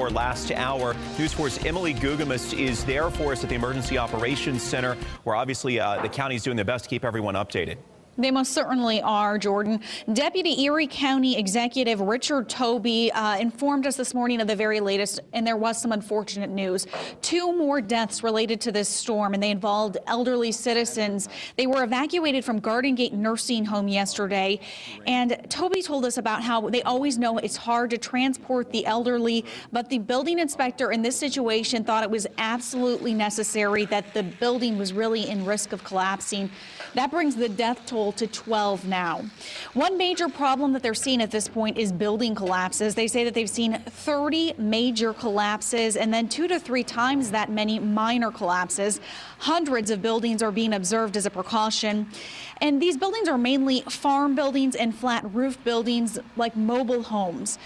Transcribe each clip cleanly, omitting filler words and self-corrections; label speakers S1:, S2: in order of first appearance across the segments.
S1: 4 last hour. News 4's Emily Gugamas is there for us at the Emergency Operations Center, where obviously the county is doing their best to keep everyone updated.
S2: They most certainly are, Jordan. Deputy Erie County Executive Richard Toby informed us this morning of the very latest, and there was some unfortunate news. 2 more deaths related to this storm, and they involved elderly citizens. They were evacuated from Garden Gate Nursing Home yesterday, and Toby told us about how they always know it's hard to transport the elderly, but the building inspector in this situation thought it was absolutely necessary, that the building was really in risk of collapsing. That brings the death toll to 12 now. One major problem that they're seeing at this point is building collapses. They say that they've seen 30 major collapses and then 2 to 3 times that many minor collapses. Hundreds of buildings are being observed as a precaution. And these buildings are mainly farm buildings and flat roof buildings like mobile homes.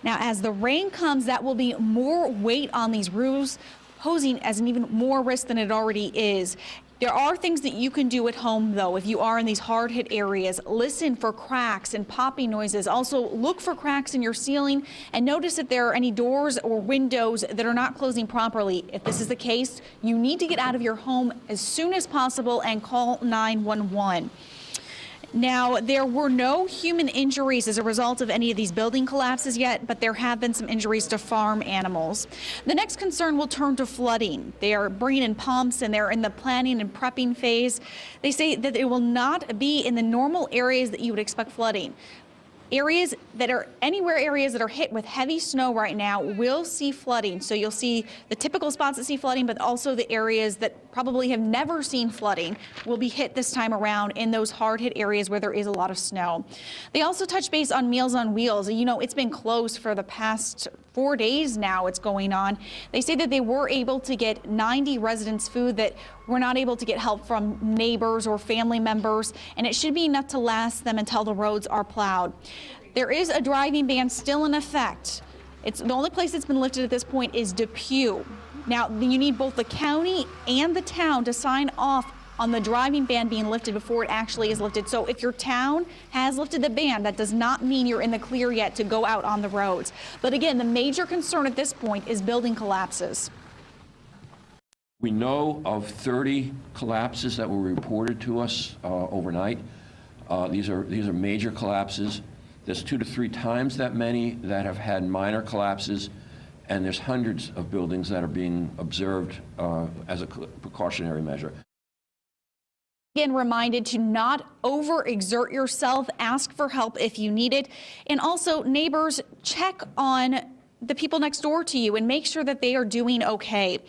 S2: Now, as the rain comes, that will be more weight on these roofs, posing as an even more risk than it already is. There are things that you can do at home, though, if you are in these hard-hit areas. Listen for cracks and popping noises. Also, look for cracks in your ceiling and notice if there are any doors or windows that are not closing properly. If this is the case, you need to get out of your home as soon as possible and call 911. Now, there were no human injuries as a result of any of these building collapses yet, but there have been some injuries to farm animals. The next concern will turn to flooding. They are bringing in pumps and they're in the planning and prepping phase. They say that it will not be in the normal areas that you would expect flooding. Areas that are areas that are hit with heavy snow right now will see flooding. So you'll see the typical spots that see flooding, but also the areas that probably have never seen flooding will be hit this time around in those hard hit areas where there is a lot of snow. They also touch base on Meals on Wheels. You know, it's been closed for the past 4 days now. It's going on. They say that they were able to get 90 residents food that were not able to get help from neighbors or family members, and it should be enough to last them until the roads are plowed. There is a driving ban still in effect. It's the only place that's been lifted at this point is Depew. Now, you need both the county and the town to sign off on the driving ban being lifted before it actually is lifted. So if your town has lifted the ban, that does not mean you're in the clear yet to go out on the roads. But again, the major concern at this point is building collapses.
S3: We know of 30 collapses that were reported to us overnight. These are major collapses. There's 2 to 3 times that many that have had minor collapses, and there's hundreds of buildings that are being observed as a precautionary measure.
S2: Again, reminded to not overexert yourself, ask for help if you need it, and also neighbors, check on the people next door to you and make sure that they are doing okay.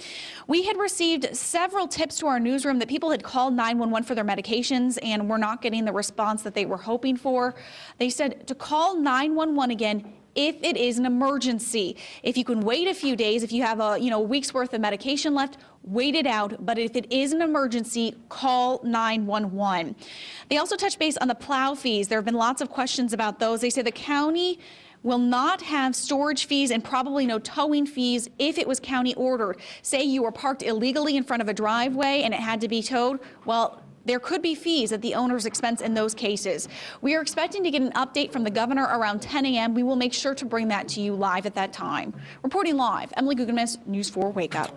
S2: We had received several tips to our newsroom that people had called 911 for their medications and were not getting the response that they were hoping for. They said to call 911 again if it is an emergency. If you can wait a few days, if you have a week's worth of medication left, wait it out. But if it is an emergency, call 911. They also touch base on the plow fees. There have been lots of questions about those. They say the county will not have storage fees and probably no towing fees if it was county ordered. Say you were parked illegally in front of a driveway and it had to be towed. Well, there could be fees at the owner's expense in those cases. We are expecting to get an update from the governor around 10 a.m. We will make sure to bring that to you live at that time. Reporting live, Emily Gugamas, News 4 Wake Up.